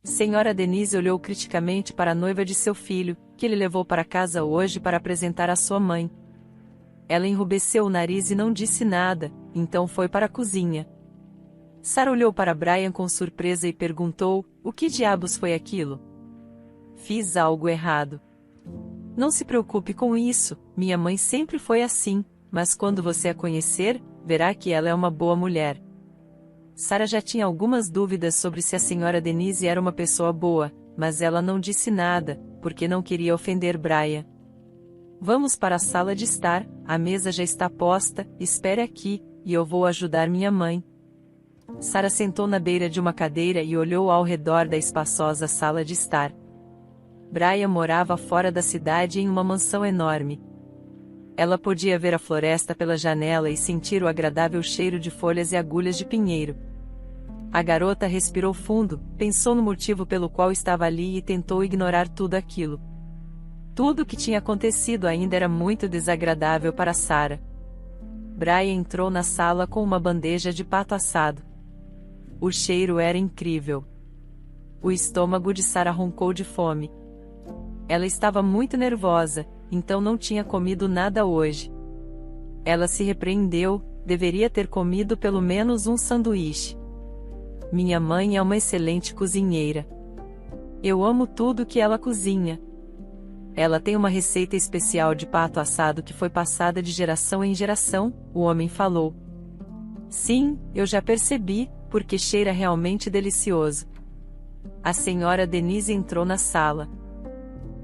Senhora Denise olhou criticamente para a noiva de seu filho, que ele levou para casa hoje para apresentar à sua mãe. Ela enrubesceu o nariz e não disse nada, então foi para a cozinha. Sara olhou para Brian com surpresa e perguntou: "O que diabos foi aquilo?" "Fiz algo errado." "Não se preocupe com isso, minha mãe sempre foi assim, mas quando você a conhecer, verá que ela é uma boa mulher." Sara já tinha algumas dúvidas sobre se a senhora Denise era uma pessoa boa, mas ela não disse nada, porque não queria ofender Brian. "Vamos para a sala de estar, a mesa já está posta, espere aqui, e eu vou ajudar minha mãe." Sara sentou na beira de uma cadeira e olhou ao redor da espaçosa sala de estar. Brian morava fora da cidade em uma mansão enorme. Ela podia ver a floresta pela janela e sentir o agradável cheiro de folhas e agulhas de pinheiro. A garota respirou fundo, pensou no motivo pelo qual estava ali e tentou ignorar tudo aquilo. Tudo o que tinha acontecido ainda era muito desagradável para Sara. Brian entrou na sala com uma bandeja de pato assado. O cheiro era incrível. O estômago de Sara roncou de fome. Ela estava muito nervosa, então não tinha comido nada hoje. Ela se repreendeu, deveria ter comido pelo menos um sanduíche. Minha mãe é uma excelente cozinheira. Eu amo tudo que ela cozinha. Ela tem uma receita especial de pato assado que foi passada de geração em geração, o homem falou. Sim, eu já percebi, porque cheira realmente delicioso. A senhora Denise entrou na sala.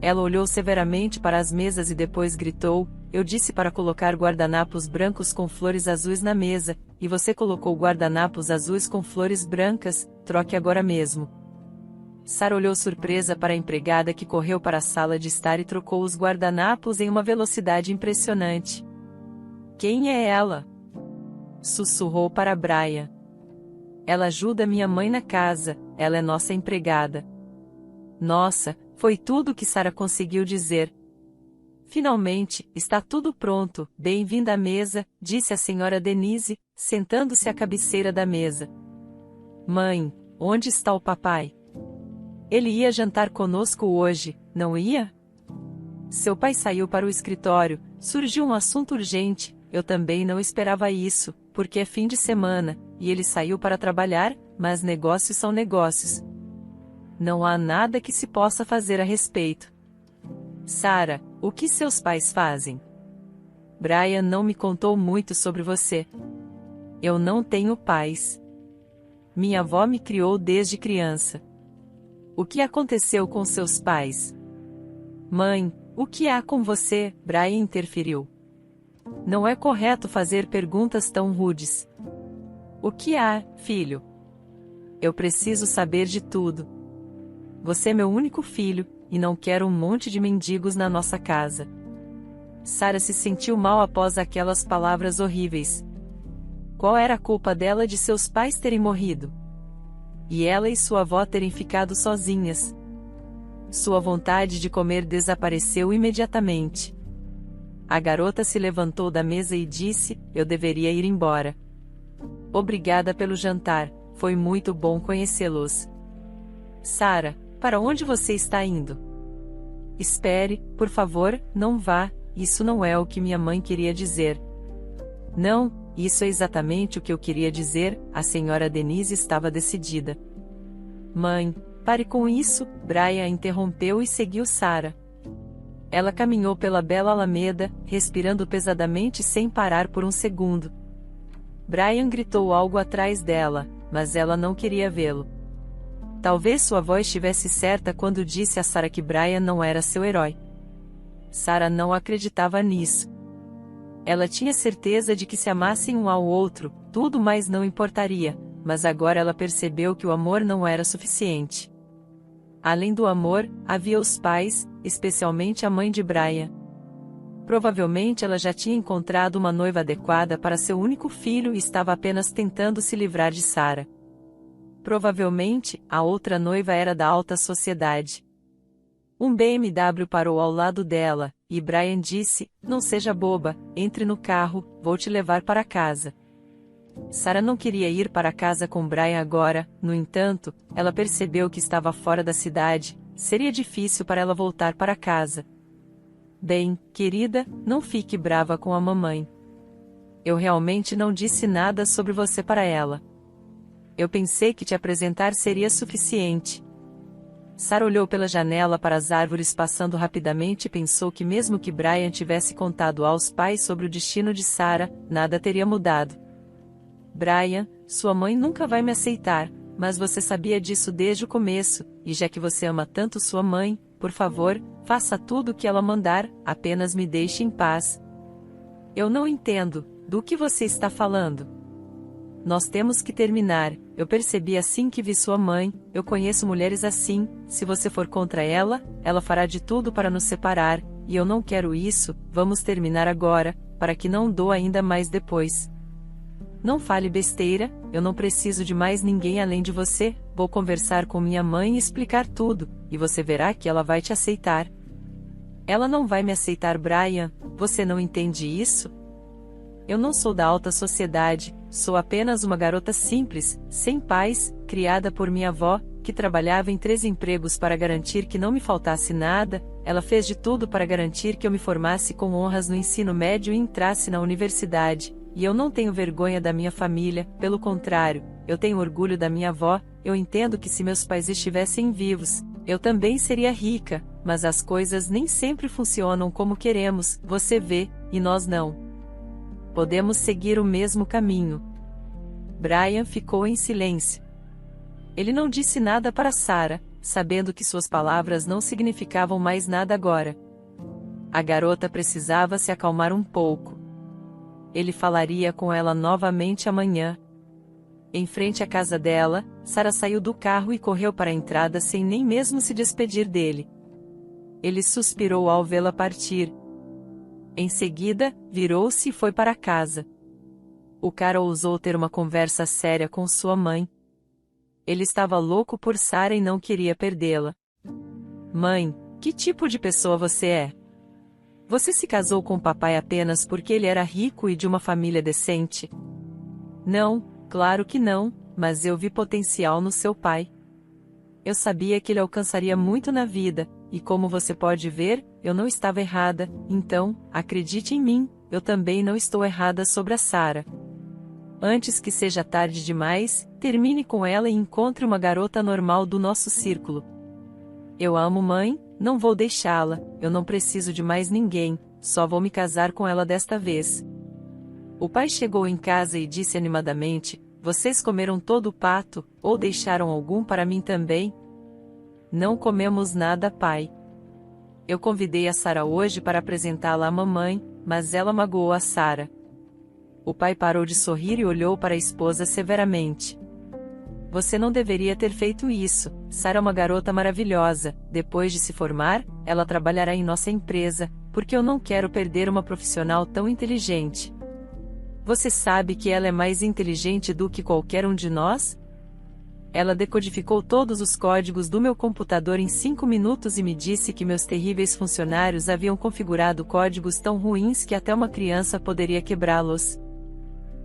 Ela olhou severamente para as mesas e depois gritou: "Eu disse para colocar guardanapos brancos com flores azuis na mesa, e você colocou guardanapos azuis com flores brancas, troque agora mesmo." Sara olhou surpresa para a empregada que correu para a sala de estar e trocou os guardanapos em uma velocidade impressionante. "Quem é ela?" sussurrou para Brian. "Ela ajuda minha mãe na casa, ela é nossa empregada." Nossa, foi tudo o que Sara conseguiu dizer. "Finalmente, está tudo pronto, bem-vinda à mesa", disse a senhora Denise, sentando-se à cabeceira da mesa. "Mãe, onde está o papai? Ele ia jantar conosco hoje, não ia?" "Seu pai saiu para o escritório, surgiu um assunto urgente, eu também não esperava isso, porque é fim de semana, e ele saiu para trabalhar, mas negócios são negócios. Não há nada que se possa fazer a respeito." "Sara, o que seus pais fazem?" "Brian não me contou muito sobre você." "Eu não tenho pais. Minha avó me criou desde criança." "O que aconteceu com seus pais?" "Mãe, o que há com você?" Brian interferiu. "Não é correto fazer perguntas tão rudes." "O que há, filho?" "Eu preciso saber de tudo. Você é meu único filho, e não quero um monte de mendigos na nossa casa." Sara se sentiu mal após aquelas palavras horríveis. Qual era a culpa dela de seus pais terem morrido? E ela e sua avó terem ficado sozinhas? Sua vontade de comer desapareceu imediatamente. A garota se levantou da mesa e disse: "Eu deveria ir embora." "Obrigada pelo jantar, foi muito bom conhecê-los." "Sara, para onde você está indo?" "Espere, por favor, não vá, isso não é o que minha mãe queria dizer." "Não, isso é exatamente o que eu queria dizer." A senhora Denise estava decidida. "Mãe, pare com isso." Brian interrompeu e seguiu Sara. Ela caminhou pela bela alameda, respirando pesadamente sem parar por um segundo. Brian gritou algo atrás dela, mas ela não queria vê-lo. Talvez sua avó estivesse certa quando disse a Sara que Brian não era seu herói. Sara não acreditava nisso. Ela tinha certeza de que se amassem um ao outro, tudo mais não importaria, mas agora ela percebeu que o amor não era suficiente. Além do amor, havia os pais, especialmente a mãe de Brian. Provavelmente ela já tinha encontrado uma noiva adequada para seu único filho e estava apenas tentando se livrar de Sara. Provavelmente, a outra noiva era da alta sociedade. Um BMW parou ao lado dela, e Brian disse: "Não seja boba, entre no carro, vou te levar para casa." Sarah não queria ir para casa com Brian agora, no entanto, ela percebeu que estava fora da cidade, seria difícil para ela voltar para casa. "Bem, querida, não fique brava com a mamãe. Eu realmente não disse nada sobre você para ela. Eu pensei que te apresentar seria suficiente." Sarah olhou pela janela para as árvores passando rapidamente e pensou que mesmo que Brian tivesse contado aos pais sobre o destino de Sarah, nada teria mudado. "Brian, sua mãe nunca vai me aceitar, mas você sabia disso desde o começo, e já que você ama tanto sua mãe, por favor, faça tudo o que ela mandar, apenas me deixe em paz." "Eu não entendo, do que você está falando?" "Nós temos que terminar, eu percebi assim que vi sua mãe, eu conheço mulheres assim, se você for contra ela, ela fará de tudo para nos separar, e eu não quero isso, vamos terminar agora, para que não doa ainda mais depois." "Não fale besteira, eu não preciso de mais ninguém além de você, vou conversar com minha mãe e explicar tudo, e você verá que ela vai te aceitar." "Ela não vai me aceitar, Brian, você não entende isso? Eu não sou da alta sociedade, sou apenas uma garota simples, sem pais, criada por minha avó, que trabalhava em 3 empregos para garantir que não me faltasse nada, ela fez de tudo para garantir que eu me formasse com honras no ensino médio e entrasse na universidade, e eu não tenho vergonha da minha família, pelo contrário, eu tenho orgulho da minha avó, eu entendo que se meus pais estivessem vivos, eu também seria rica, mas as coisas nem sempre funcionam como queremos, você vê, e nós não podemos seguir o mesmo caminho." Brian ficou em silêncio. Ele não disse nada para Sarah, sabendo que suas palavras não significavam mais nada agora. A garota precisava se acalmar um pouco. Ele falaria com ela novamente amanhã. Em frente à casa dela, Sarah saiu do carro e correu para a entrada sem nem mesmo se despedir dele. Ele suspirou ao vê-la partir. Em seguida, virou-se e foi para casa. O cara ousou ter uma conversa séria com sua mãe. Ele estava louco por Sarah e não queria perdê-la. "Mãe, que tipo de pessoa você é? Você se casou com o papai apenas porque ele era rico e de uma família decente?" "Não, claro que não, mas eu vi potencial no seu pai. Eu sabia que ele alcançaria muito na vida, e como você pode ver, eu não estava errada, então, acredite em mim, eu também não estou errada sobre a Sarah. Antes que seja tarde demais, termine com ela e encontre uma garota normal do nosso círculo. Eu a amo, mãe, não vou deixá-la, eu não preciso de mais ninguém, só vou me casar com ela desta vez." O pai chegou em casa e disse animadamente: "Vocês comeram todo o pato, ou deixaram algum para mim também?" "Não comemos nada, pai. Eu convidei a Sarah hoje para apresentá-la à mamãe, mas ela magoou a Sarah." O pai parou de sorrir e olhou para a esposa severamente. "Você não deveria ter feito isso, Sarah é uma garota maravilhosa, depois de se formar, ela trabalhará em nossa empresa, porque eu não quero perder uma profissional tão inteligente. Você sabe que ela é mais inteligente do que qualquer um de nós? Ela decodificou todos os códigos do meu computador em 5 minutos e me disse que meus terríveis funcionários haviam configurado códigos tão ruins que até uma criança poderia quebrá-los.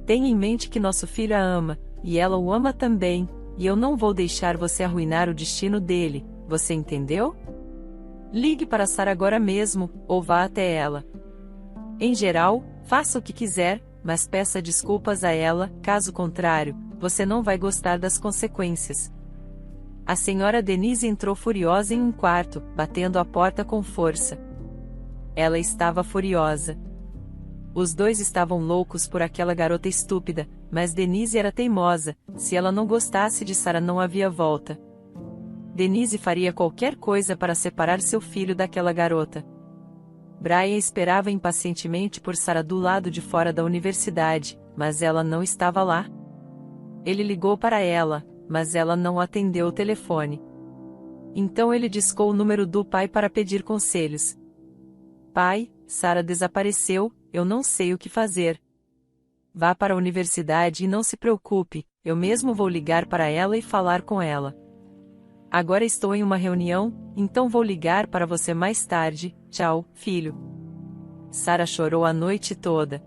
Tenha em mente que nosso filho a ama, e ela o ama também, e eu não vou deixar você arruinar o destino dele, você entendeu? Ligue para Sarah agora mesmo, ou vá até ela. Em geral, faça o que quiser, mas peça desculpas a ela, caso contrário, você não vai gostar das consequências." A senhora Denise entrou furiosa em um quarto, batendo a porta com força. Ela estava furiosa. Os dois estavam loucos por aquela garota estúpida, mas Denise era teimosa, se ela não gostasse de Sarah não havia volta. Denise faria qualquer coisa para separar seu filho daquela garota. Brian esperava impacientemente por Sarah do lado de fora da universidade, mas ela não estava lá. Ele ligou para ela, mas ela não atendeu o telefone. Então ele discou o número do pai para pedir conselhos. "Pai, Sarah desapareceu, eu não sei o que fazer." "Vá para a universidade e não se preocupe, eu mesmo vou ligar para ela e falar com ela." "Agora estou em uma reunião, então vou ligar para você mais tarde, tchau, filho." Sara chorou a noite toda.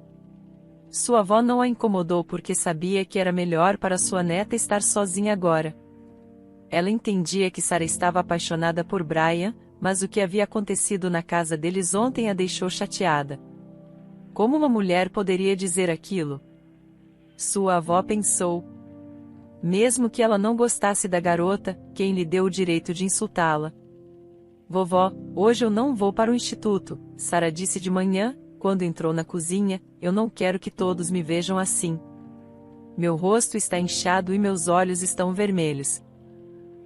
Sua avó não a incomodou porque sabia que era melhor para sua neta estar sozinha agora. Ela entendia que Sara estava apaixonada por Brian, mas o que havia acontecido na casa deles ontem a deixou chateada. Como uma mulher poderia dizer aquilo? Sua avó pensou. Mesmo que ela não gostasse da garota, quem lhe deu o direito de insultá-la? Vovó, hoje eu não vou para o instituto, Sara disse de manhã, quando entrou na cozinha, eu não quero que todos me vejam assim. Meu rosto está inchado e meus olhos estão vermelhos.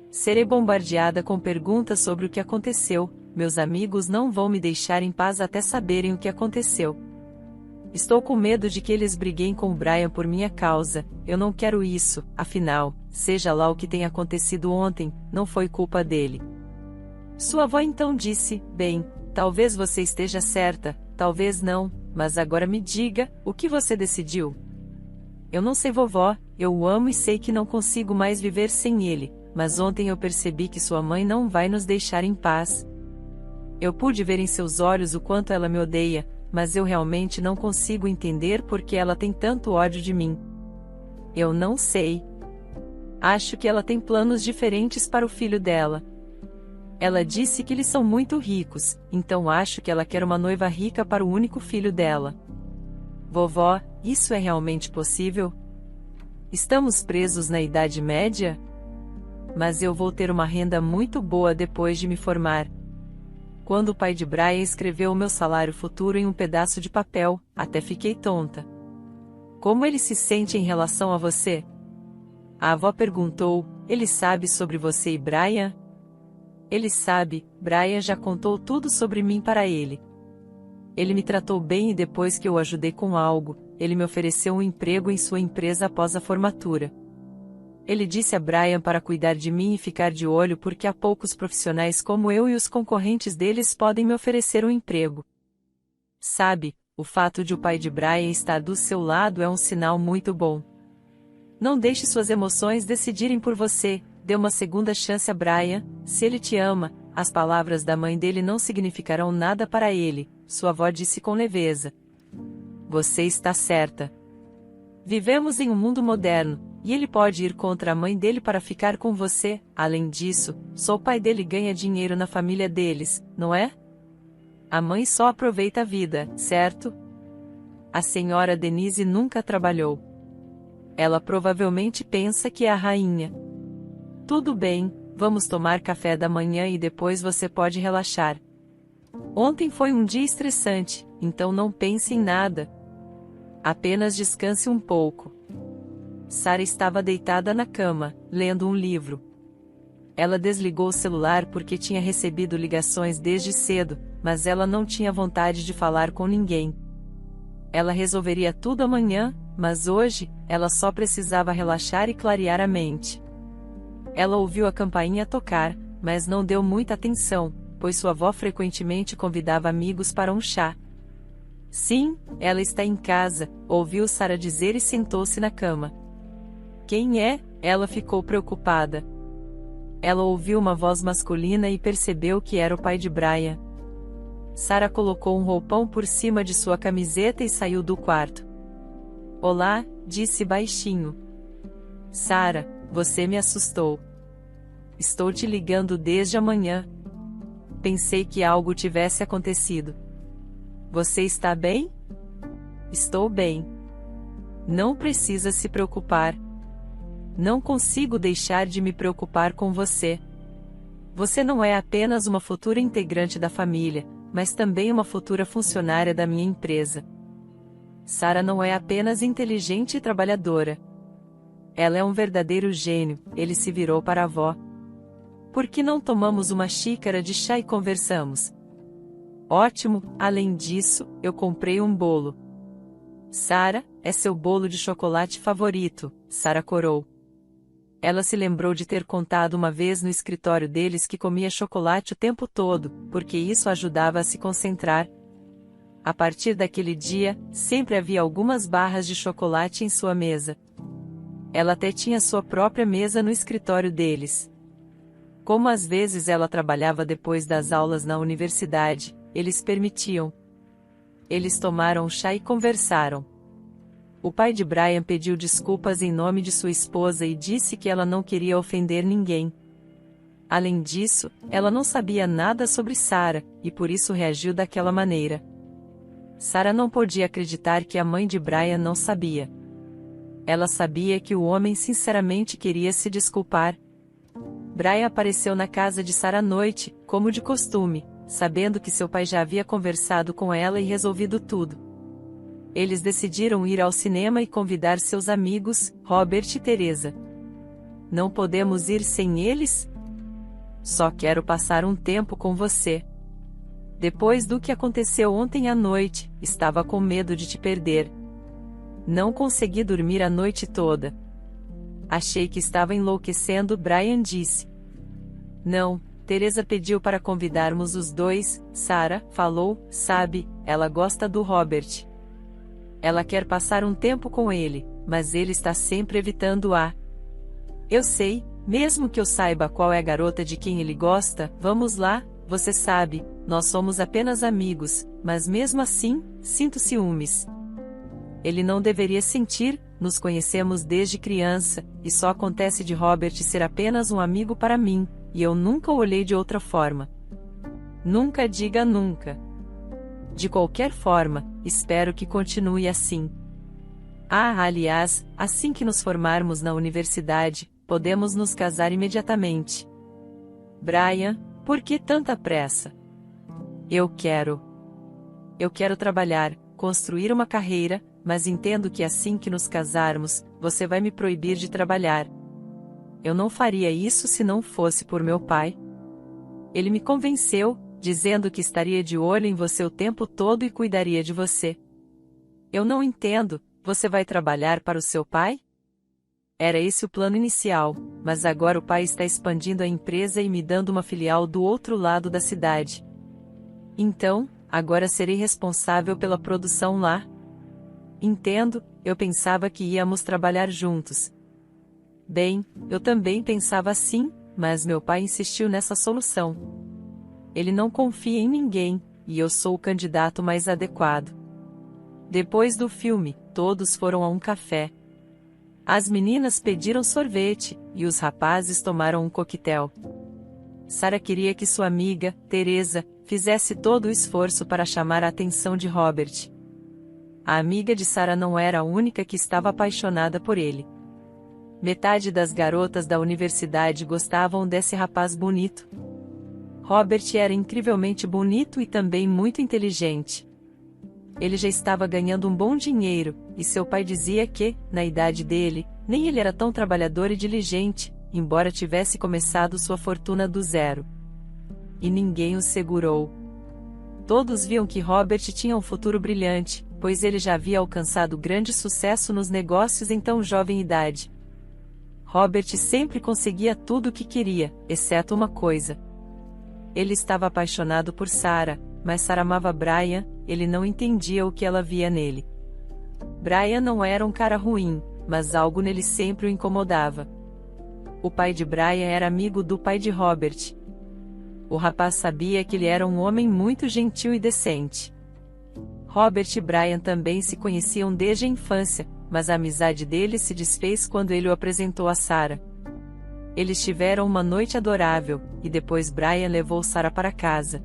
Serei bombardeada com perguntas sobre o que aconteceu, meus amigos não vão me deixar em paz até saberem o que aconteceu. Estou com medo de que eles briguem com o Brian por minha causa, eu não quero isso, afinal, seja lá o que tenha acontecido ontem, não foi culpa dele. Sua avó então disse, bem, talvez você esteja certa, talvez não, mas agora me diga, o que você decidiu? Eu não sei vovó, eu o amo e sei que não consigo mais viver sem ele, mas ontem eu percebi que sua mãe não vai nos deixar em paz. Eu pude ver em seus olhos o quanto ela me odeia, mas eu realmente não consigo entender por que ela tem tanto ódio de mim. Eu não sei. Acho que ela tem planos diferentes para o filho dela. Ela disse que eles são muito ricos, então acho que ela quer uma noiva rica para o único filho dela. Vovó, isso é realmente possível? Estamos presos na Idade Média? Mas eu vou ter uma renda muito boa depois de me formar. Quando o pai de Brian escreveu o meu salário futuro em um pedaço de papel, até fiquei tonta. Como ele se sente em relação a você? A avó perguntou, ele sabe sobre você e Brian? Ele sabe, Brian já contou tudo sobre mim para ele. Ele me tratou bem e depois que eu ajudei com algo, ele me ofereceu um emprego em sua empresa após a formatura. Ele disse a Brian para cuidar de mim e ficar de olho porque há poucos profissionais como eu e os concorrentes deles podem me oferecer um emprego. Sabe, o fato de o pai de Brian estar do seu lado é um sinal muito bom. Não deixe suas emoções decidirem por você, dê uma segunda chance a Brian, se ele te ama, as palavras da mãe dele não significarão nada para ele, sua avó disse com leveza. Você está certa. Vivemos em um mundo moderno, e ele pode ir contra a mãe dele para ficar com você, além disso, só o pai dele ganha dinheiro na família deles, não é? A mãe só aproveita a vida, certo? A senhora Denise nunca trabalhou. Ela provavelmente pensa que é a rainha. Tudo bem, vamos tomar café da manhã e depois você pode relaxar. Ontem foi um dia estressante, então não pense em nada. Apenas descanse um pouco. Sara estava deitada na cama, lendo um livro. Ela desligou o celular porque tinha recebido ligações desde cedo, mas ela não tinha vontade de falar com ninguém. Ela resolveria tudo amanhã, mas hoje, ela só precisava relaxar e clarear a mente. Ela ouviu a campainha tocar, mas não deu muita atenção, pois sua avó frequentemente convidava amigos para um chá. Sim, ela está em casa, ouviu Sara dizer e sentou-se na cama. Quem é? Ela ficou preocupada. Ela ouviu uma voz masculina e percebeu que era o pai de Brian. Sara colocou um roupão por cima de sua camiseta e saiu do quarto. Olá, disse baixinho. Sara, você me assustou. Estou te ligando desde amanhã. Pensei que algo tivesse acontecido. Você está bem? Estou bem. Não precisa se preocupar. Não consigo deixar de me preocupar com você. Você não é apenas uma futura integrante da família, mas também uma futura funcionária da minha empresa. Sara não é apenas inteligente e trabalhadora. Ela é um verdadeiro gênio, ele se virou para a avó. Por que não tomamos uma xícara de chá e conversamos? Ótimo, além disso, eu comprei um bolo. Sara, é seu bolo de chocolate favorito, Sara corou. Ela se lembrou de ter contado uma vez no escritório deles que comia chocolate o tempo todo, porque isso ajudava a se concentrar. A partir daquele dia, sempre havia algumas barras de chocolate em sua mesa. Ela até tinha sua própria mesa no escritório deles. Como às vezes ela trabalhava depois das aulas na universidade, eles permitiam. Eles tomaram chá e conversaram. O pai de Brian pediu desculpas em nome de sua esposa e disse que ela não queria ofender ninguém. Além disso, ela não sabia nada sobre Sarah, e por isso reagiu daquela maneira. Sarah não podia acreditar que a mãe de Brian não sabia. Ela sabia que o homem sinceramente queria se desculpar. Brian apareceu na casa de Sarah à noite, como de costume, sabendo que seu pai já havia conversado com ela e resolvido tudo. Eles decidiram ir ao cinema e convidar seus amigos, Robert e Teresa. Não podemos ir sem eles? Só quero passar um tempo com você. Depois do que aconteceu ontem à noite, estava com medo de te perder. Não consegui dormir a noite toda. Achei que estava enlouquecendo, Brian disse. Não, Teresa pediu para convidarmos os dois, Sarah falou, sabe, ela gosta do Robert. Ela quer passar um tempo com ele, mas ele está sempre evitando-a. Eu sei, mesmo que eu saiba qual é a garota de quem ele gosta, vamos lá, você sabe, nós somos apenas amigos, mas mesmo assim, sinto ciúmes. Ele não deveria sentir, nos conhecemos desde criança, e só acontece de Robert ser apenas um amigo para mim, e eu nunca o olhei de outra forma. Nunca diga nunca. De qualquer forma, espero que continue assim. Aliás, assim que nos formarmos na universidade, podemos nos casar imediatamente. Brian, por que tanta pressa? Eu quero trabalhar, construir uma carreira, mas entendo que assim que nos casarmos, você vai me proibir de trabalhar. Eu não faria isso se não fosse por meu pai. Ele me convenceu, dizendo que estaria de olho em você o tempo todo e cuidaria de você. Eu não entendo, você vai trabalhar para o seu pai? Era esse o plano inicial, mas agora o pai está expandindo a empresa e me dando uma filial do outro lado da cidade. Então, agora serei responsável pela produção lá. Entendo, eu pensava que íamos trabalhar juntos. Bem, eu também pensava assim, mas meu pai insistiu nessa solução. Ele não confia em ninguém, e eu sou o candidato mais adequado. Depois do filme, todos foram a um café. As meninas pediram sorvete, e os rapazes tomaram um coquetel. Sarah queria que sua amiga, Teresa, fizesse todo o esforço para chamar a atenção de Robert. A amiga de Sarah não era a única que estava apaixonada por ele. Metade das garotas da universidade gostavam desse rapaz bonito. Robert era incrivelmente bonito e também muito inteligente. Ele já estava ganhando um bom dinheiro, e seu pai dizia que, na idade dele, nem ele era tão trabalhador e diligente, embora tivesse começado sua fortuna do zero. E ninguém o segurou. Todos viam que Robert tinha um futuro brilhante, pois ele já havia alcançado grande sucesso nos negócios em tão jovem idade. Robert sempre conseguia tudo o que queria, exceto uma coisa. Ele estava apaixonado por Sarah, mas Sarah amava Brian, ele não entendia o que ela via nele. Brian não era um cara ruim, mas algo nele sempre o incomodava. O pai de Brian era amigo do pai de Robert. O rapaz sabia que ele era um homem muito gentil e decente. Robert e Brian também se conheciam desde a infância, mas a amizade deles se desfez quando ele o apresentou a Sarah. Eles tiveram uma noite adorável, e depois Brian levou Sarah para casa.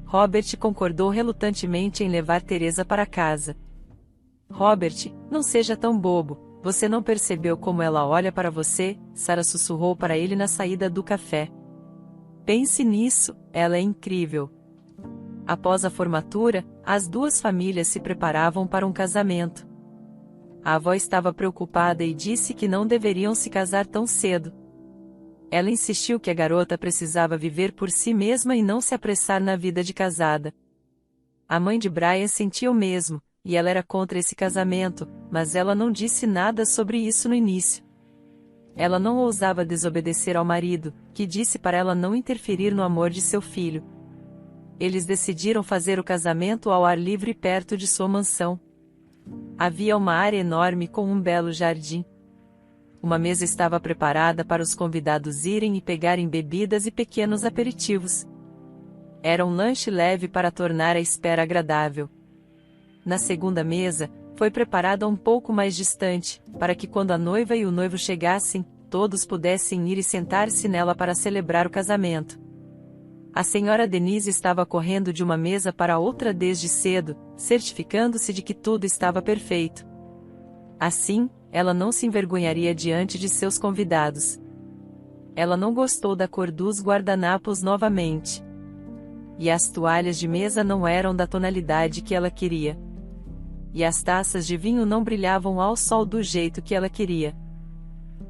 Robert concordou relutantemente em levar Teresa para casa. Robert, não seja tão bobo, você não percebeu como ela olha para você? Sarah sussurrou para ele na saída do café. Pense nisso, ela é incrível. Após a formatura, as duas famílias se preparavam para um casamento. A avó estava preocupada e disse que não deveriam se casar tão cedo. Ela insistiu que a garota precisava viver por si mesma e não se apressar na vida de casada. A mãe de Brian sentia o mesmo, e ela era contra esse casamento, mas ela não disse nada sobre isso no início. Ela não ousava desobedecer ao marido, que disse para ela não interferir no amor de seu filho. Eles decidiram fazer o casamento ao ar livre perto de sua mansão. Havia uma área enorme com um belo jardim. Uma mesa estava preparada para os convidados irem e pegarem bebidas e pequenos aperitivos. Era um lanche leve para tornar a espera agradável. Na segunda mesa, foi preparada um pouco mais distante, para que quando a noiva e o noivo chegassem, todos pudessem ir e sentar-se nela para celebrar o casamento. A senhora Denise estava correndo de uma mesa para outra desde cedo, certificando-se de que tudo estava perfeito. Assim, ela não se envergonharia diante de seus convidados. Ela não gostou da cor dos guardanapos novamente. E as toalhas de mesa não eram da tonalidade que ela queria. E as taças de vinho não brilhavam ao sol do jeito que ela queria.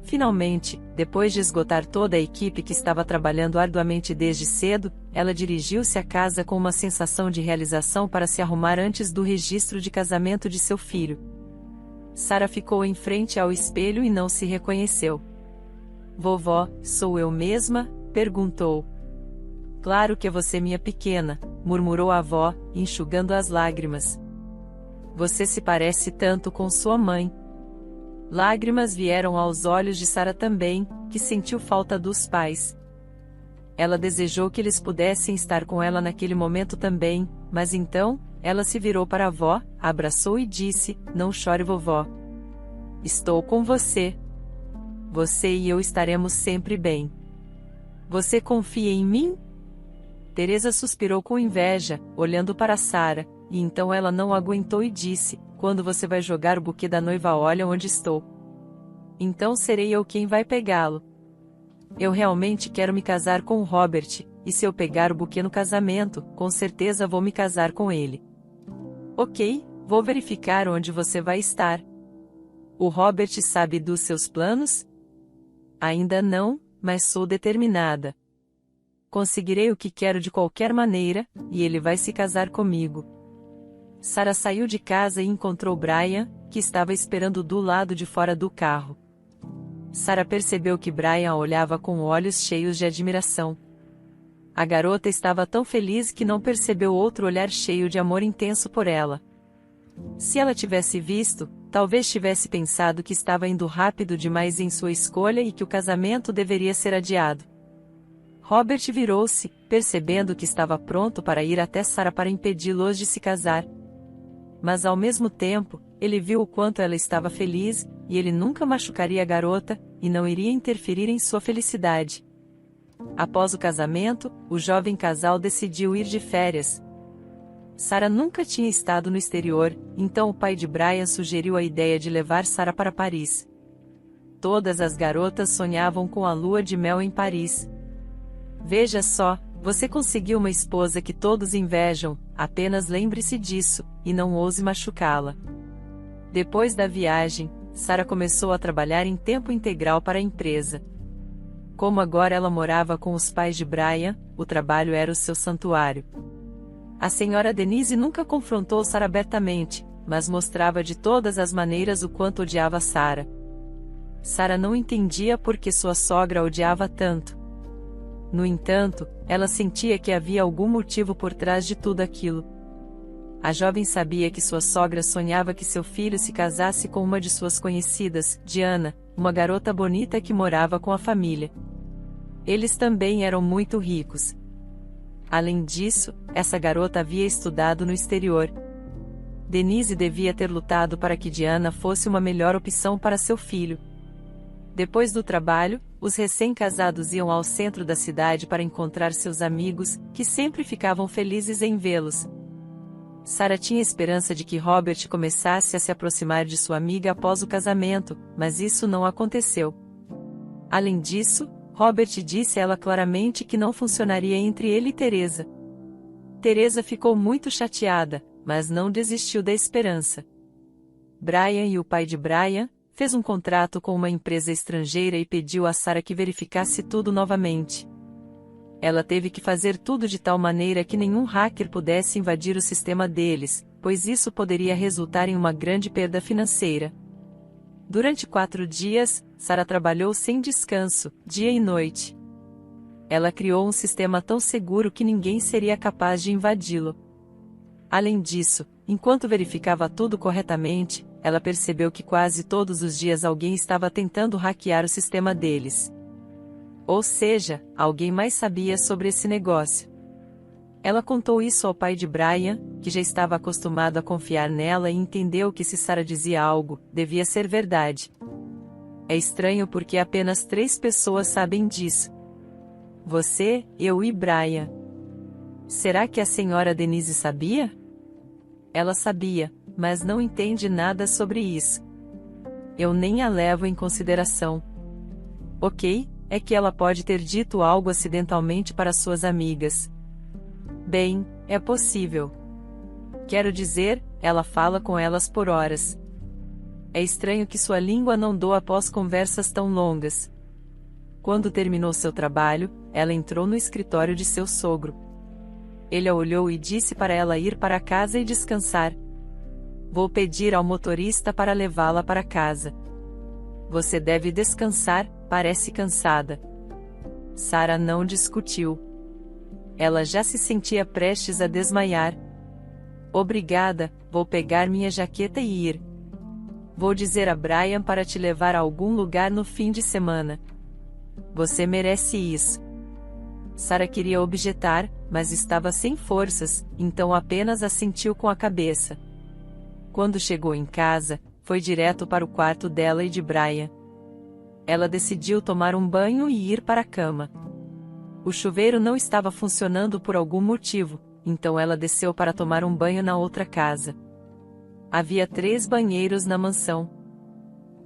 Finalmente, depois de esgotar toda a equipe que estava trabalhando arduamente desde cedo, ela dirigiu-se à casa com uma sensação de realização para se arrumar antes do registro de casamento de seu filho. Sara ficou em frente ao espelho e não se reconheceu. "Vovó, sou eu mesma?", perguntou. "Claro que é você, minha pequena", murmurou a avó, enxugando as lágrimas. "Você se parece tanto com sua mãe." Lágrimas vieram aos olhos de Sara também, que sentiu falta dos pais. Ela desejou que eles pudessem estar com ela naquele momento também, mas então, ela se virou para a avó, a abraçou e disse: "Não chore, vovó. Estou com você. Você e eu estaremos sempre bem. Você confia em mim?" Teresa suspirou com inveja, olhando para Sara, e então ela não aguentou e disse: "Quando você vai jogar o buquê da noiva, olha onde estou. Então serei eu quem vai pegá-lo. Eu realmente quero me casar com o Robert, e se eu pegar o buquê no casamento, com certeza vou me casar com ele." "Ok, vou verificar onde você vai estar." "O Robert sabe dos seus planos?" "Ainda não, mas sou determinada. Conseguirei o que quero de qualquer maneira, e ele vai se casar comigo." Sara saiu de casa e encontrou Brian, que estava esperando do lado de fora do carro. Sara percebeu que Brian a olhava com olhos cheios de admiração. A garota estava tão feliz que não percebeu outro olhar cheio de amor intenso por ela. Se ela tivesse visto, talvez tivesse pensado que estava indo rápido demais em sua escolha e que o casamento deveria ser adiado. Robert virou-se, percebendo que estava pronto para ir até Sara para impedi-los de se casar. Mas ao mesmo tempo, ele viu o quanto ela estava feliz, e ele nunca machucaria a garota, e não iria interferir em sua felicidade. Após o casamento, o jovem casal decidiu ir de férias. Sara nunca tinha estado no exterior, então o pai de Brian sugeriu a ideia de levar Sara para Paris. Todas as garotas sonhavam com a lua de mel em Paris. "Veja só, você conseguiu uma esposa que todos invejam, apenas lembre-se disso, e não ouse machucá-la." Depois da viagem, Sara começou a trabalhar em tempo integral para a empresa. Como agora ela morava com os pais de Brian, o trabalho era o seu santuário. A senhora Denise nunca confrontou Sara abertamente, mas mostrava de todas as maneiras o quanto odiava Sara. Sara não entendia por que sua sogra a odiava tanto. No entanto, ela sentia que havia algum motivo por trás de tudo aquilo. A jovem sabia que sua sogra sonhava que seu filho se casasse com uma de suas conhecidas, Diana, uma garota bonita que morava com a família. Eles também eram muito ricos. Além disso, essa garota havia estudado no exterior. Denise devia ter lutado para que Diana fosse uma melhor opção para seu filho. Depois do trabalho, os recém-casados iam ao centro da cidade para encontrar seus amigos, que sempre ficavam felizes em vê-los. Sara tinha esperança de que Robert começasse a se aproximar de sua amiga após o casamento, mas isso não aconteceu. Além disso, Robert disse a ela claramente que não funcionaria entre ele e Teresa. Teresa ficou muito chateada, mas não desistiu da esperança. Brian e o pai de Brian fez um contrato com uma empresa estrangeira e pediu a Sara que verificasse tudo novamente. Ela teve que fazer tudo de tal maneira que nenhum hacker pudesse invadir o sistema deles, pois isso poderia resultar em uma grande perda financeira. Durante 4 dias, Sara trabalhou sem descanso, dia e noite. Ela criou um sistema tão seguro que ninguém seria capaz de invadi-lo. Além disso, enquanto verificava tudo corretamente, ela percebeu que quase todos os dias alguém estava tentando hackear o sistema deles. Ou seja, alguém mais sabia sobre esse negócio. Ela contou isso ao pai de Brian, que já estava acostumado a confiar nela e entendeu que se Sarah dizia algo, devia ser verdade. É estranho porque apenas 3 pessoas sabem disso. Você, eu e Brian. Será que a senhora Denise sabia? Ela sabia, mas não entende nada sobre isso. Eu nem a levo em consideração. Ok, é que ela pode ter dito algo acidentalmente para suas amigas. Bem, é possível. Quero dizer, ela fala com elas por horas. É estranho que sua língua não doa após conversas tão longas. Quando terminou seu trabalho, ela entrou no escritório de seu sogro. Ele a olhou e disse para ela ir para casa e descansar. Vou pedir ao motorista para levá-la para casa. Você deve descansar, parece cansada. Sarah não discutiu. Ela já se sentia prestes a desmaiar. Obrigada, vou pegar minha jaqueta e ir. Vou dizer a Brian para te levar a algum lugar no fim de semana. Você merece isso. Sarah queria objetar, mas estava sem forças, então apenas assentiu com a cabeça. Quando chegou em casa, foi direto para o quarto dela e de Brian. Ela decidiu tomar um banho e ir para a cama. O chuveiro não estava funcionando por algum motivo, então ela desceu para tomar um banho na outra casa. Havia 3 banheiros na mansão.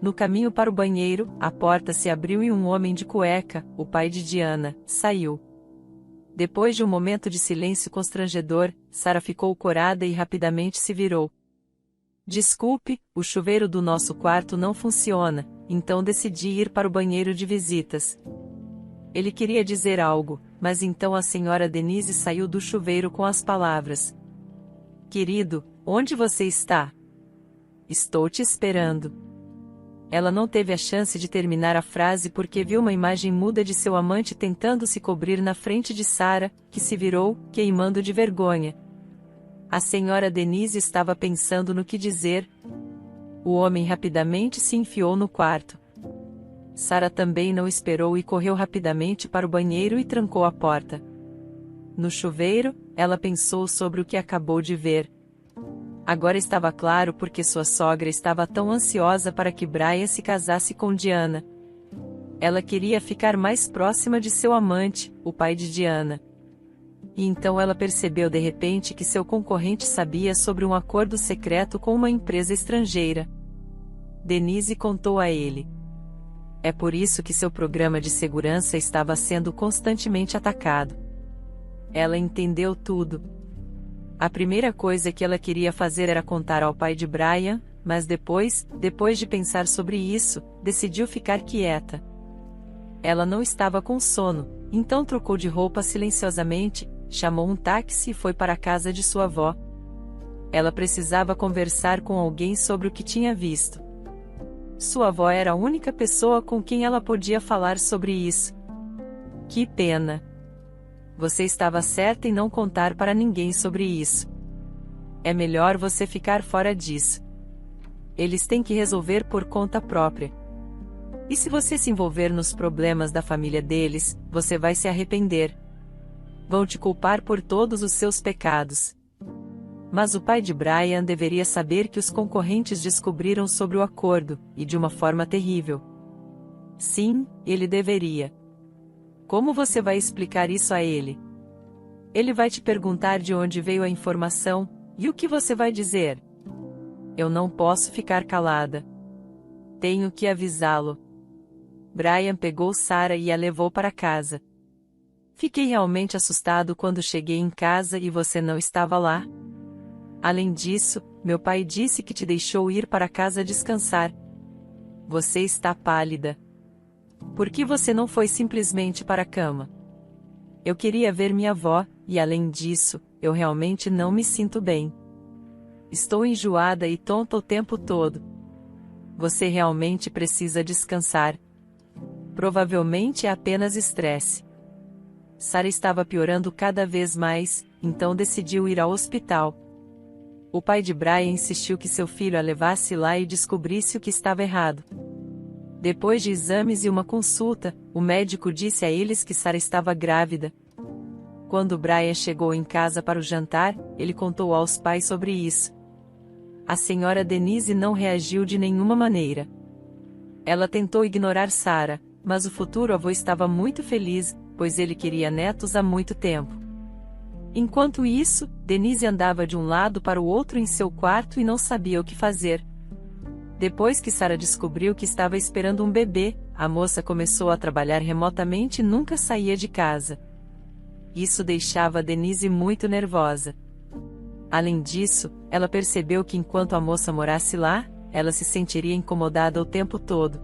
No caminho para o banheiro, a porta se abriu e um homem de cueca, o pai de Diana, saiu. Depois de um momento de silêncio constrangedor, Sarah ficou corada e rapidamente se virou. Desculpe, o chuveiro do nosso quarto não funciona, então decidi ir para o banheiro de visitas. Ele queria dizer algo, mas então a senhora Denise saiu do chuveiro com as palavras: Querido, onde você está? Estou te esperando. Ela não teve a chance de terminar a frase porque viu uma imagem muda de seu amante tentando se cobrir na frente de Sarah, que se virou, queimando de vergonha. A senhora Denise estava pensando no que dizer. O homem rapidamente se enfiou no quarto. Sarah também não esperou e correu rapidamente para o banheiro e trancou a porta. No chuveiro, ela pensou sobre o que acabou de ver. Agora estava claro porque sua sogra estava tão ansiosa para que Brian se casasse com Diana. Ela queria ficar mais próxima de seu amante, o pai de Diana. E então ela percebeu de repente que seu concorrente sabia sobre um acordo secreto com uma empresa estrangeira. Denise contou a ele. É por isso que seu programa de segurança estava sendo constantemente atacado. Ela entendeu tudo. A primeira coisa que ela queria fazer era contar ao pai de Brian, mas depois de pensar sobre isso, decidiu ficar quieta. Ela não estava com sono, então trocou de roupa silenciosamente, chamou um táxi e foi para a casa de sua avó. Ela precisava conversar com alguém sobre o que tinha visto. Sua avó era a única pessoa com quem ela podia falar sobre isso. Que pena. Você estava certa em não contar para ninguém sobre isso. É melhor você ficar fora disso. Eles têm que resolver por conta própria. E se você se envolver nos problemas da família deles, você vai se arrepender. Vão te culpar por todos os seus pecados. Mas o pai de Brian deveria saber que os concorrentes descobriram sobre o acordo, e de uma forma terrível. Sim, ele deveria. Como você vai explicar isso a ele? Ele vai te perguntar de onde veio a informação, e o que você vai dizer? Eu não posso ficar calada. Tenho que avisá-lo. Brian pegou Sarah e a levou para casa. Fiquei realmente assustado quando cheguei em casa e você não estava lá. Além disso, meu pai disse que te deixou ir para casa descansar. Você está pálida. Por que você não foi simplesmente para a cama? Eu queria ver minha avó, e além disso, eu realmente não me sinto bem. Estou enjoada e tonta o tempo todo. Você realmente precisa descansar. Provavelmente é apenas estresse. Sarah estava piorando cada vez mais, então decidiu ir ao hospital. O pai de Brian insistiu que seu filho a levasse lá e descobrisse o que estava errado. Depois de exames e uma consulta, o médico disse a eles que Sarah estava grávida. Quando Brian chegou em casa para o jantar, ele contou aos pais sobre isso. A senhora Denise não reagiu de nenhuma maneira. Ela tentou ignorar Sarah, mas o futuro avô estava muito feliz, pois ele queria netos há muito tempo. Enquanto isso, Denise andava de um lado para o outro em seu quarto e não sabia o que fazer. Depois que Sarah descobriu que estava esperando um bebê, a moça começou a trabalhar remotamente e nunca saía de casa. Isso deixava Denise muito nervosa. Além disso, ela percebeu que enquanto a moça morasse lá, ela se sentiria incomodada o tempo todo.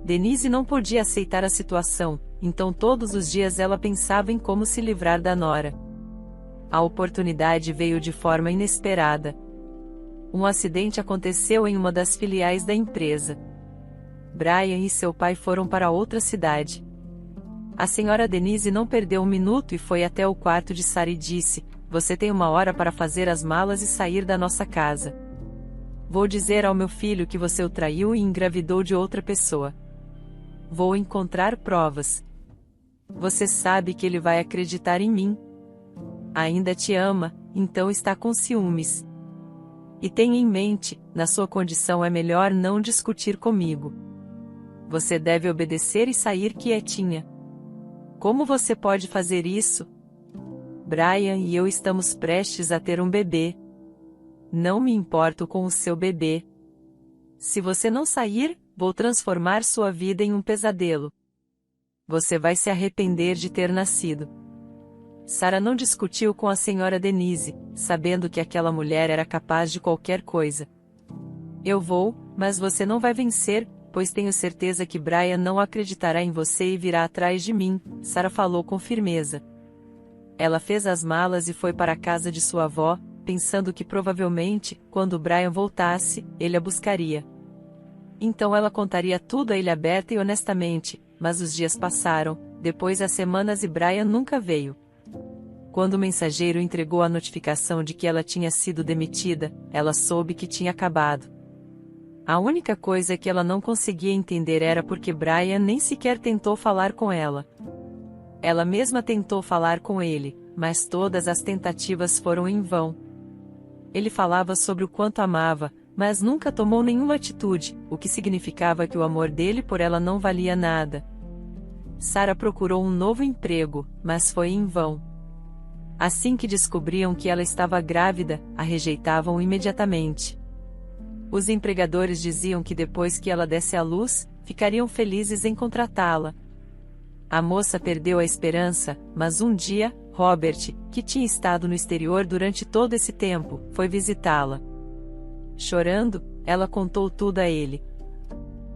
Denise não podia aceitar a situação, então todos os dias ela pensava em como se livrar da nora. A oportunidade veio de forma inesperada. Um acidente aconteceu em uma das filiais da empresa. Brian e seu pai foram para outra cidade. A senhora Denise não perdeu um minuto e foi até o quarto de Sarah e disse: "Você tem 1 hora para fazer as malas e sair da nossa casa. Vou dizer ao meu filho que você o traiu e engravidou de outra pessoa. Vou encontrar provas. Você sabe que ele vai acreditar em mim. Ainda te ama, então está com ciúmes. E tenha em mente, na sua condição é melhor não discutir comigo. Você deve obedecer e sair quietinha. Como você pode fazer isso? Brian e eu estamos prestes a ter um bebê. Não me importo com o seu bebê. Se você não sair, vou transformar sua vida em um pesadelo. Você vai se arrepender de ter nascido." Sarah não discutiu com a senhora Denise, sabendo que aquela mulher era capaz de qualquer coisa. "Eu vou, mas você não vai vencer, pois tenho certeza que Brian não acreditará em você e virá atrás de mim", Sarah falou com firmeza. Ela fez as malas e foi para a casa de sua avó, pensando que provavelmente, quando Brian voltasse, ele a buscaria. Então ela contaria tudo a ele aberta e honestamente, mas os dias passaram, depois as semanas e Brian nunca veio. Quando o mensageiro entregou a notificação de que ela tinha sido demitida, ela soube que tinha acabado. A única coisa que ela não conseguia entender era porque Brian nem sequer tentou falar com ela. Ela mesma tentou falar com ele, mas todas as tentativas foram em vão. Ele falava sobre o quanto amava, mas nunca tomou nenhuma atitude, o que significava que o amor dele por ela não valia nada. Sarah procurou um novo emprego, mas foi em vão. Assim que descobriam que ela estava grávida, a rejeitavam imediatamente. Os empregadores diziam que depois que ela desse à luz, ficariam felizes em contratá-la. A moça perdeu a esperança, mas um dia, Robert, que tinha estado no exterior durante todo esse tempo, foi visitá-la. Chorando, ela contou tudo a ele.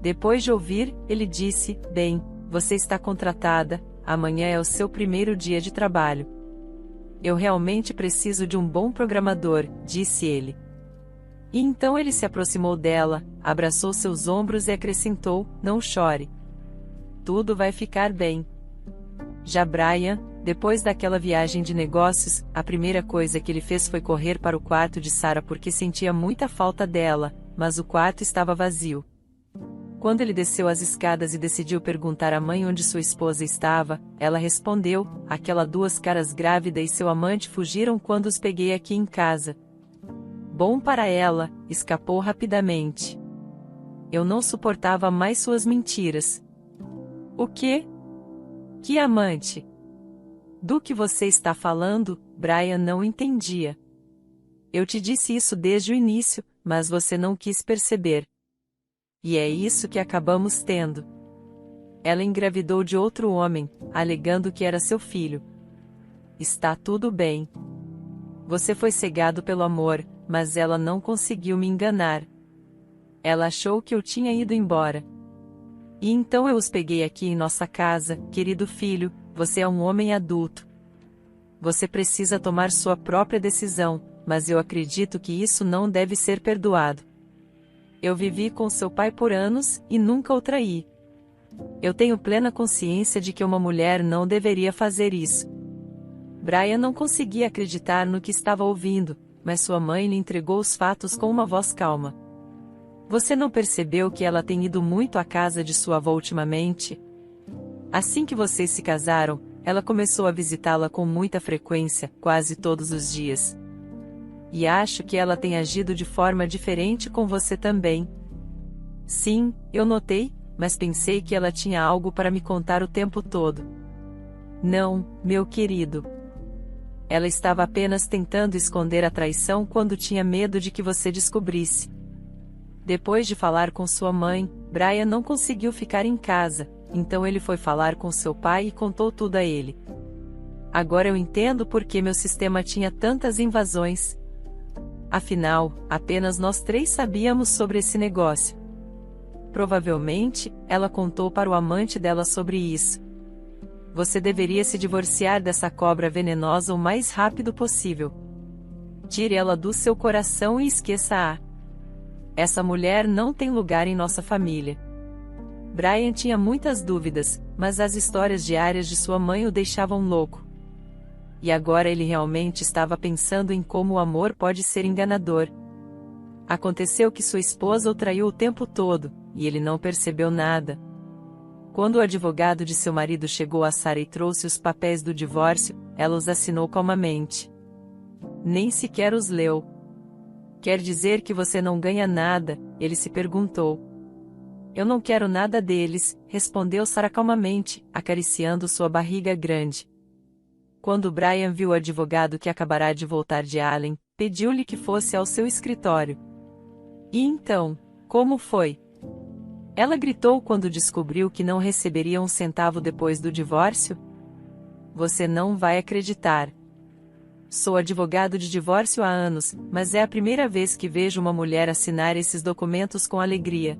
Depois de ouvir, ele disse: "Bem, você está contratada, amanhã é o seu primeiro dia de trabalho." "Eu realmente preciso de um bom programador", disse ele. E então ele se aproximou dela, abraçou seus ombros e acrescentou: "Não chore. Tudo vai ficar bem." Já Brian, depois daquela viagem de negócios, a primeira coisa que ele fez foi correr para o quarto de Sarah porque sentia muita falta dela, mas o quarto estava vazio. Quando ele desceu as escadas e decidiu perguntar à mãe onde sua esposa estava, ela respondeu: "Aquela 2 caras grávida e seu amante fugiram quando os peguei aqui em casa." Bom para ela, escapou rapidamente. Eu não suportava mais suas mentiras. "O quê? Que amante? Do que você está falando?" Brian não entendia. "Eu te disse isso desde o início, mas você não quis perceber. E é isso que acabamos tendo." Ela engravidou de outro homem, alegando que era seu filho. "Está tudo bem. Você foi cegado pelo amor, mas ela não conseguiu me enganar. Ela achou que eu tinha ido embora. E então eu os peguei aqui em nossa casa." "Querido filho, você é um homem adulto. Você precisa tomar sua própria decisão, mas eu acredito que isso não deve ser perdoado. Eu vivi com seu pai por anos, e nunca o traí. Eu tenho plena consciência de que uma mulher não deveria fazer isso." Brian não conseguia acreditar no que estava ouvindo, mas sua mãe lhe entregou os fatos com uma voz calma. "Você não percebeu que ela tem ido muito à casa de sua avó ultimamente? Assim que vocês se casaram, ela começou a visitá-la com muita frequência, quase todos os dias. E acho que ela tem agido de forma diferente com você também. Sim, eu notei, mas pensei que ela tinha algo para me contar o tempo todo. Não, meu querido. Ela estava apenas tentando esconder a traição quando tinha medo de que você descobrisse. Depois de falar com sua mãe, Brian não conseguiu ficar em casa, então ele foi falar com seu pai e contou tudo a ele. Agora eu entendo por que meu sistema tinha tantas invasões. Afinal, apenas nós 3 sabíamos sobre esse negócio. Provavelmente, ela contou para o amante dela sobre isso. Você deveria se divorciar dessa cobra venenosa o mais rápido possível. Tire ela do seu coração e esqueça-a. Essa mulher não tem lugar em nossa família. Brian tinha muitas dúvidas, mas as histórias diárias de sua mãe o deixavam louco. E agora ele realmente estava pensando em como o amor pode ser enganador. Aconteceu que sua esposa o traiu o tempo todo, e ele não percebeu nada. Quando o advogado de seu marido chegou a Sarah e trouxe os papéis do divórcio, ela os assinou calmamente. Nem sequer os leu. Quer dizer que você não ganha nada? Ele se perguntou. Eu não quero nada deles, respondeu Sarah calmamente, acariciando sua barriga grande. Quando Brian viu o advogado que acabará de voltar de Allen, pediu-lhe que fosse ao seu escritório. E então, como foi? Ela gritou quando descobriu que não receberia um centavo depois do divórcio? Você não vai acreditar. Sou advogado de divórcio há anos, mas é a primeira vez que vejo uma mulher assinar esses documentos com alegria.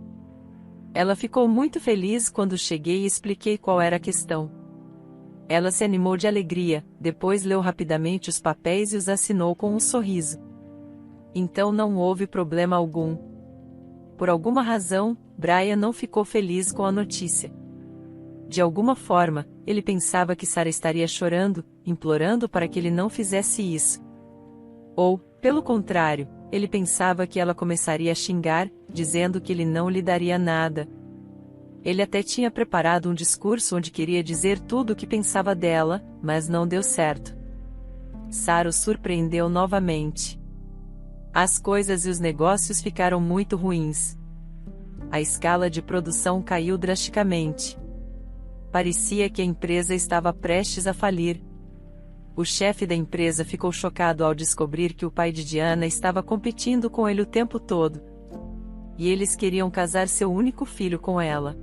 Ela ficou muito feliz quando cheguei e expliquei qual era a questão. Ela se animou de alegria, depois leu rapidamente os papéis e os assinou com um sorriso. Então não houve problema algum. Por alguma razão, Brian não ficou feliz com a notícia. De alguma forma, ele pensava que Sarah estaria chorando, implorando para que ele não fizesse isso. Ou, pelo contrário, ele pensava que ela começaria a xingar, dizendo que ele não lhe daria nada. Ele até tinha preparado um discurso onde queria dizer tudo o que pensava dela, mas não deu certo. Sarah o surpreendeu novamente. As coisas e os negócios ficaram muito ruins. A escala de produção caiu drasticamente. Parecia que a empresa estava prestes a falir. O chefe da empresa ficou chocado ao descobrir que o pai de Diana estava competindo com ele o tempo todo. E eles queriam casar seu único filho com ela.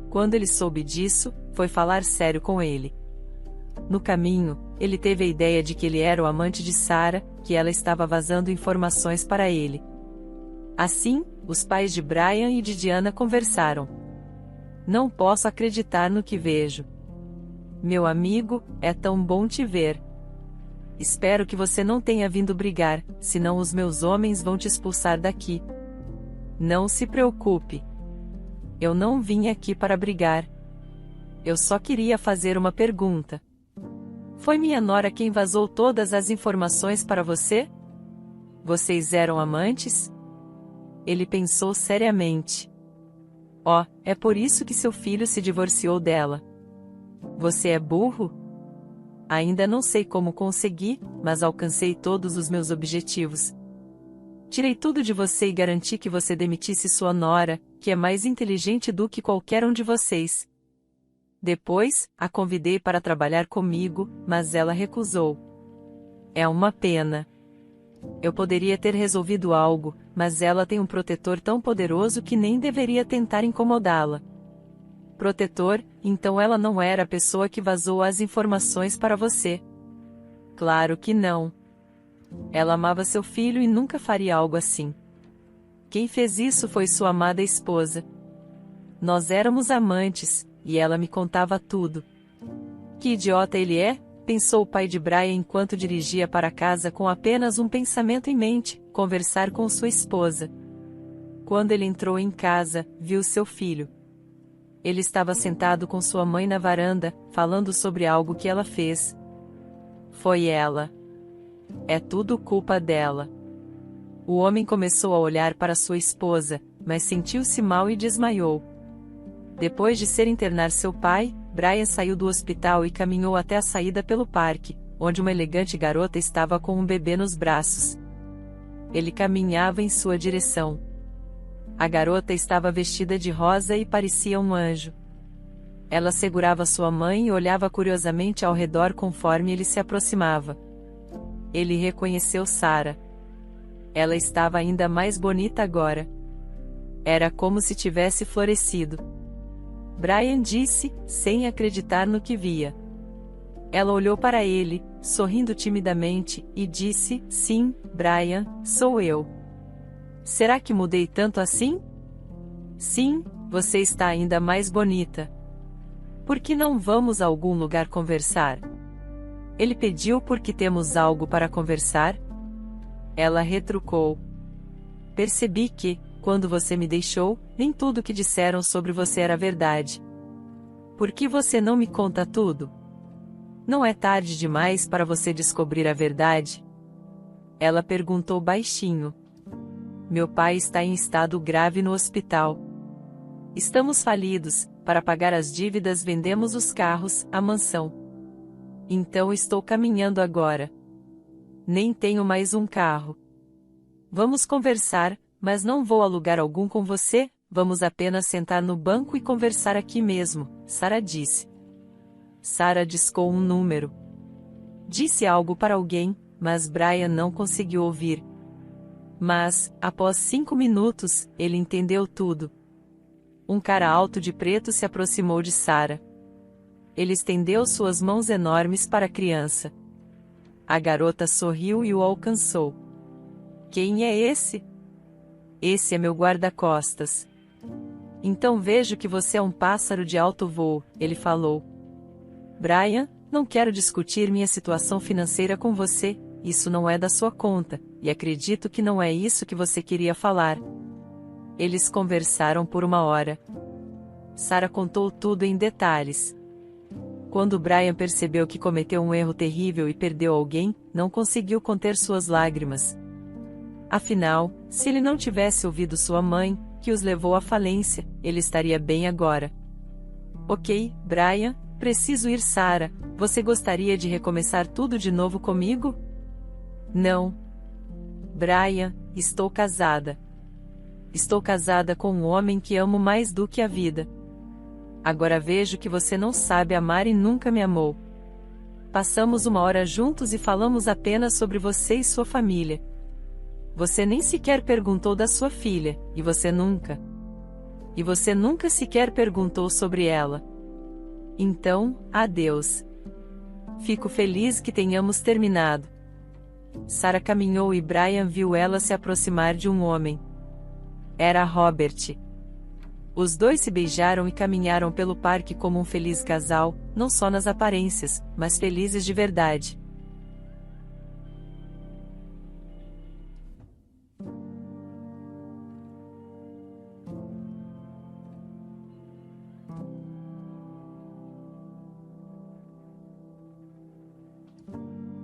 Quando ele soube disso, foi falar sério com ele. No caminho, ele teve a ideia de que ele era o amante de Sarah, que ela estava vazando informações para ele. Assim, os pais de Brian e de Diana conversaram. Não posso acreditar no que vejo. Meu amigo, é tão bom te ver. Espero que você não tenha vindo brigar, senão os meus homens vão te expulsar daqui. Não se preocupe. Eu não vim aqui para brigar. Eu só queria fazer uma pergunta. Foi minha nora quem vazou todas as informações para você? Vocês eram amantes? Ele pensou seriamente. Oh, é por isso que seu filho se divorciou dela. Você é burro? Ainda não sei como consegui, mas alcancei todos os meus objetivos. Tirei tudo de você e garanti que você demitisse sua nora, que é mais inteligente do que qualquer um de vocês. Depois, a convidei para trabalhar comigo, mas ela recusou. É uma pena. Eu poderia ter resolvido algo, mas ela tem um protetor tão poderoso que nem deveria tentar incomodá-la. Protetor, então ela não era a pessoa que vazou as informações para você. Claro que não. Ela amava seu filho e nunca faria algo assim. Quem fez isso foi sua amada esposa. Nós éramos amantes, e ela me contava tudo. Que idiota ele é, pensou o pai de Brian enquanto dirigia para casa com apenas um pensamento em mente, conversar com sua esposa. Quando ele entrou em casa, viu seu filho. Ele estava sentado com sua mãe na varanda, falando sobre algo que ela fez. Foi ela. É tudo culpa dela. O homem começou a olhar para sua esposa, mas sentiu-se mal e desmaiou. Depois de ser internar seu pai, Brian saiu do hospital e caminhou até a saída pelo parque, onde uma elegante garota estava com um bebê nos braços. Ele caminhava em sua direção. A garota estava vestida de rosa e parecia um anjo. Ela segurava sua mãe e olhava curiosamente ao redor conforme ele se aproximava. Ele reconheceu Sarah. Ela estava ainda mais bonita agora. Era como se tivesse florescido. Brian disse, sem acreditar no que via. Ela olhou para ele, sorrindo timidamente, e disse, sim, Brian, sou eu. Será que mudei tanto assim? Sim, você está ainda mais bonita. Por que não vamos a algum lugar conversar? Ele pediu porque temos algo para conversar? Ela retrucou. Percebi que, quando você me deixou, nem tudo que disseram sobre você era verdade. Por que você não me conta tudo? Não é tarde demais para você descobrir a verdade? Ela perguntou baixinho. Meu pai está em estado grave no hospital. Estamos falidos, para pagar as dívidas vendemos os carros, a mansão. Então estou caminhando agora. Nem tenho mais um carro. Vamos conversar, mas não vou a lugar algum com você, vamos apenas sentar no banco e conversar aqui mesmo, Sarah disse. Sarah discou um número. Disse algo para alguém, mas Brian não conseguiu ouvir. Mas, após 5 minutos, ele entendeu tudo. Um cara alto de preto se aproximou de Sarah. Ele estendeu suas mãos enormes para a criança. A garota sorriu e o alcançou. Quem é esse? Esse é meu guarda-costas. Então vejo que você é um pássaro de alto voo, ele falou. Brian, não quero discutir minha situação financeira com você, isso não é da sua conta, e acredito que não é isso que você queria falar. Eles conversaram por 1 hora. Sarah contou tudo em detalhes. Quando Brian percebeu que cometeu um erro terrível e perdeu alguém, não conseguiu conter suas lágrimas. Afinal, se ele não tivesse ouvido sua mãe, que os levou à falência, ele estaria bem agora. Ok, Brian, preciso ir. Sarah, você gostaria de recomeçar tudo de novo comigo? Não. Brian, estou casada. Estou casada com um homem que amo mais do que a vida. Agora vejo que você não sabe amar e nunca me amou. Passamos 1 hora juntos e falamos apenas sobre você e sua família. Você nem sequer perguntou da sua filha, e você nunca sequer perguntou sobre ela. Então, adeus. Fico feliz que tenhamos terminado. Sarah caminhou e Brian viu ela se aproximar de um homem. Era Robert. Os dois se beijaram e caminharam pelo parque como um feliz casal, não só nas aparências, mas felizes de verdade.